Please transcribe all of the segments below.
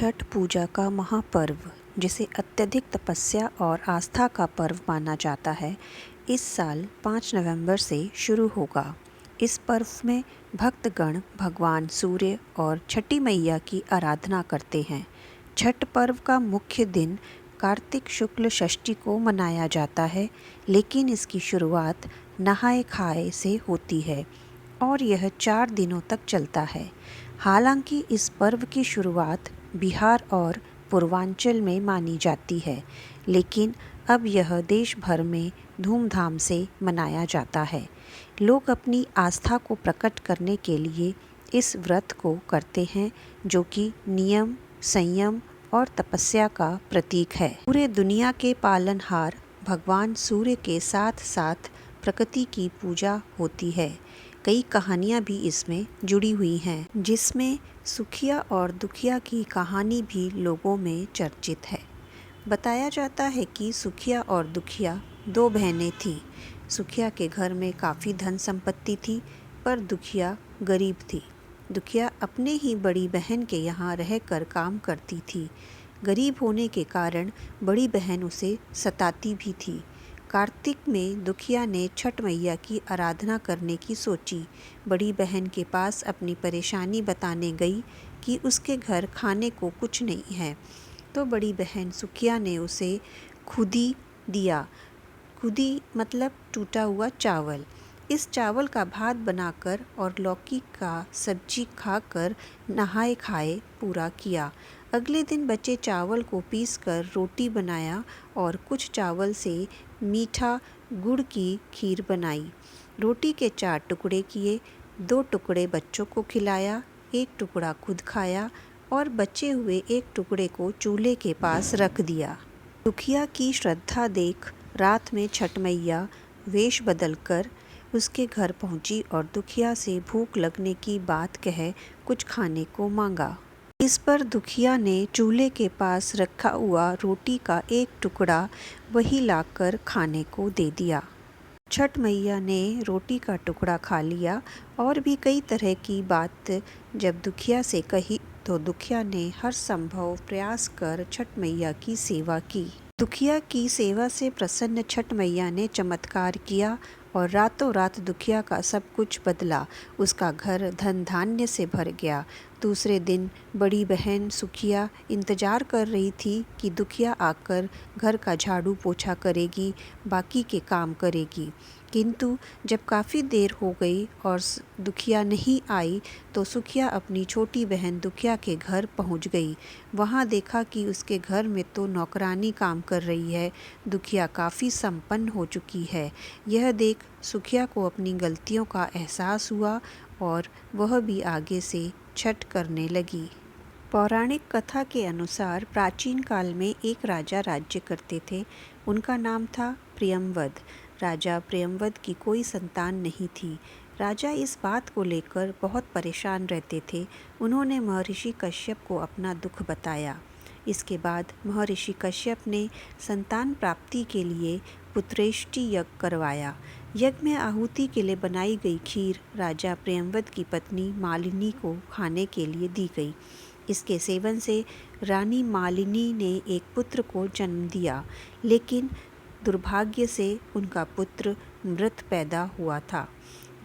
छठ पूजा का महापर्व, जिसे अत्यधिक तपस्या और आस्था का पर्व माना जाता है, इस साल 5 नवंबर से शुरू होगा। इस पर्व में भक्तगण भगवान सूर्य और छठी मैया की आराधना करते हैं। छठ पर्व का मुख्य दिन कार्तिक शुक्ल षष्ठी को मनाया जाता है, लेकिन इसकी शुरुआत नहाए खाए से होती है और यह 4 दिनों तक चलता है। हालांकि इस पर्व की शुरुआत बिहार और पूर्वांचल में मानी जाती है, लेकिन अब यह देश भर में धूमधाम से मनाया जाता है। लोग अपनी आस्था को प्रकट करने के लिए इस व्रत को करते हैं, जो कि नियम, संयम और तपस्या का प्रतीक है। पूरे दुनिया के पालनहार भगवान सूर्य के साथ साथ प्रकृति की पूजा होती है। कई कहानियाँ भी इसमें जुड़ी हुई हैं, जिसमें सुखिया और दुखिया की कहानी भी लोगों में चर्चित है। बताया जाता है कि सुखिया और दुखिया 2 बहनें थीं। सुखिया के घर में काफ़ी धन संपत्ति थी, पर दुखिया गरीब थी। दुखिया अपने ही बड़ी बहन के यहाँ रहकर काम करती थी। गरीब होने के कारण बड़ी बहन उसे सताती भी थी। कार्तिक में दुखिया ने छठ मैया की आराधना करने की सोची। बड़ी बहन के पास अपनी परेशानी बताने गई कि उसके घर खाने को कुछ नहीं है, तो बड़ी बहन सुखिया ने उसे खुदी दिया। खुदी मतलब टूटा हुआ चावल। इस चावल का भात बनाकर और लौकी का सब्जी खाकर नहाए खाए पूरा किया। अगले दिन बचे चावल को पीसकर रोटी बनाया और कुछ चावल से मीठा गुड़ की खीर बनाई। रोटी के 4 टुकड़े किए, 2 टुकड़े बच्चों को खिलाया, 1 टुकड़ा खुद खाया और बचे हुए 1 टुकड़े को चूल्हे के पास रख दिया। दुखिया की श्रद्धा देख रात में छठ मैया वेश बदलकर उसके घर पहुंची और दुखिया से भूख लगने की बात कह कुछ खाने को मांगा। इस पर दुखिया ने चूल्हे के पास रखा हुआ रोटी का 1 टुकड़ा वही लाकर खाने को दे दिया। छठ मैया ने रोटी का टुकड़ा खा लिया और भी कई तरह की बात जब दुखिया से कही, तो दुखिया ने हर संभव प्रयास कर छठ मैया की सेवा की। दुखिया की सेवा से प्रसन्न छठ मैया ने चमत्कार किया और रातों रात दुखिया का सब कुछ बदला। उसका घर धन धान्य से भर गया। दूसरे दिन बड़ी बहन सुखिया इंतजार कर रही थी कि दुखिया आकर घर का झाड़ू पोछा करेगी, बाकी के काम करेगी। किंतु जब काफ़ी देर हो गई और दुखिया नहीं आई, तो सुखिया अपनी छोटी बहन दुखिया के घर पहुंच गई। वहां देखा कि उसके घर में तो नौकरानी काम कर रही है। दुखिया काफ़ी संपन्न हो चुकी है। यह देख सुखिया को अपनी गलतियों का एहसास हुआ और वह भी आगे से छठ करने लगी। पौराणिक कथा के अनुसार प्राचीन काल में एक राजा राज्य करते थे। उनका नाम था प्रियंवद। राजा प्रियंवद की कोई संतान नहीं थी। राजा इस बात को लेकर बहुत परेशान रहते थे। उन्होंने महर्षि कश्यप को अपना दुख बताया। इसके बाद महर्षि कश्यप ने संतान प्राप्ति के लिए पुत्रेष्टि यज्ञ करवाया। यज्ञ में आहुति के लिए बनाई गई खीर राजा प्रियंवद की पत्नी मालिनी को खाने के लिए दी गई। इसके सेवन से रानी मालिनी ने एक पुत्र को जन्म दिया, लेकिन दुर्भाग्य से उनका पुत्र मृत पैदा हुआ था।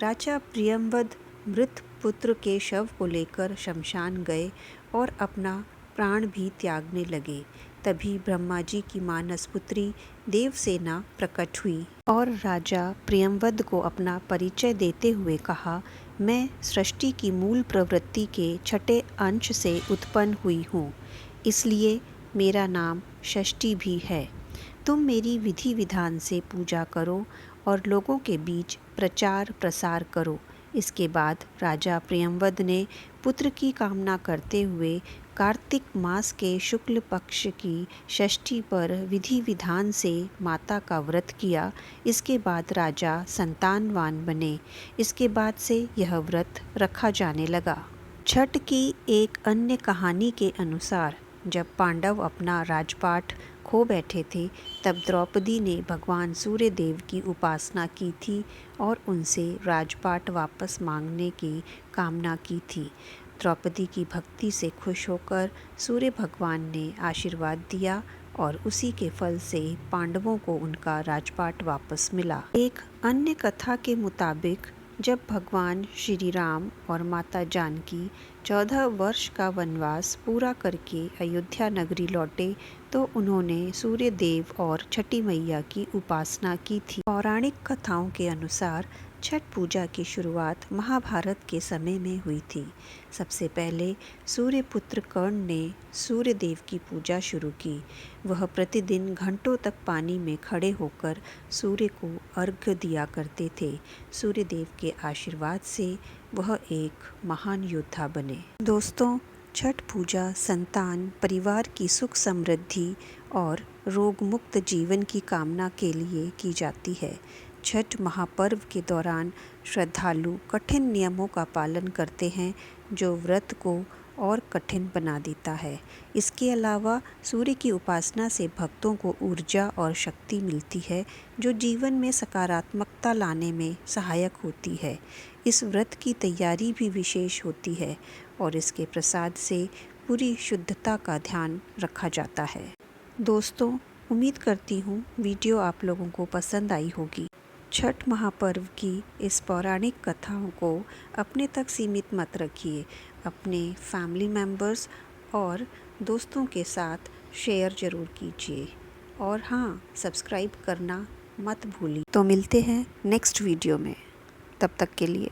राजा प्रियंवद मृत पुत्र के शव को लेकर शमशान गए और अपना प्राण भी त्यागने लगे। तभी ब्रह्मा जी की मानस पुत्री देवसेना प्रकट हुई और राजा प्रियंवद को अपना परिचय देते हुए कहा, मैं सृष्टि की मूल प्रवृत्ति के छठे अंश से उत्पन्न हुई हूँ, इसलिए मेरा नाम षष्ठी भी है। तुम मेरी विधि विधान से पूजा करो और लोगों के बीच प्रचार प्रसार करो। इसके बाद राजा प्रियंवद ने पुत्र की कामना करते हुए कार्तिक मास के शुक्ल पक्ष की षष्ठी पर विधि विधान से माता का व्रत किया। इसके बाद राजा संतानवान बने। इसके बाद से यह व्रत रखा जाने लगा। छठ की एक अन्य कहानी के अनुसार जब पांडव अपना राजपाट खो बैठे थे, तब द्रौपदी ने भगवान सूर्य देव की उपासना की थी और उनसे राजपाट वापस मांगने की कामना की थी। द्रौपदी की भक्ति से खुश होकर सूर्य भगवान ने आशीर्वाद दिया और उसी के फल से पांडवों को उनका राजपाट वापस मिला। एक अन्य कथा के मुताबिक जब भगवान श्री राम और माता जानकी 14 वर्ष का वनवास पूरा करके अयोध्या नगरी लौटे तो उन्होंने सूर्य देव और छठी मैया की उपासना की थी। पौराणिक कथाओं के अनुसार छठ पूजा की शुरुआत महाभारत के समय में हुई थी। सबसे पहले सूर्यपुत्र कर्ण ने सूर्य देव की पूजा शुरू की। वह प्रतिदिन घंटों तक पानी में खड़े होकर सूर्य को अर्घ्य दिया करते थे। सूर्य देव के आशीर्वाद से वह एक महान योद्धा बने। दोस्तों, छठ पूजा संतान, परिवार की सुख समृद्धि और रोग मुक्त जीवन की कामना के लिए की जाती है। छठ महापर्व के दौरान श्रद्धालु कठिन नियमों का पालन करते हैं जो व्रत को और कठिन बना देता है। इसके अलावा सूर्य की उपासना से भक्तों को ऊर्जा और शक्ति मिलती है जो जीवन में सकारात्मकता लाने में सहायक होती है। इस व्रत की तैयारी भी विशेष होती है और इसके प्रसाद से पूरी शुद्धता का ध्यान रखा जाता है। दोस्तों, उम्मीद करती हूँ वीडियो आप लोगों को पसंद आई होगी। छठ महापर्व की इस पौराणिक कथाओं को अपने तक सीमित मत रखिए। अपने फैमिली मेम्बर्स और दोस्तों के साथ शेयर ज़रूर कीजिए और हाँ, सब्सक्राइब करना मत भूलिए। तो मिलते हैं नेक्स्ट वीडियो में, तब तक के लिए।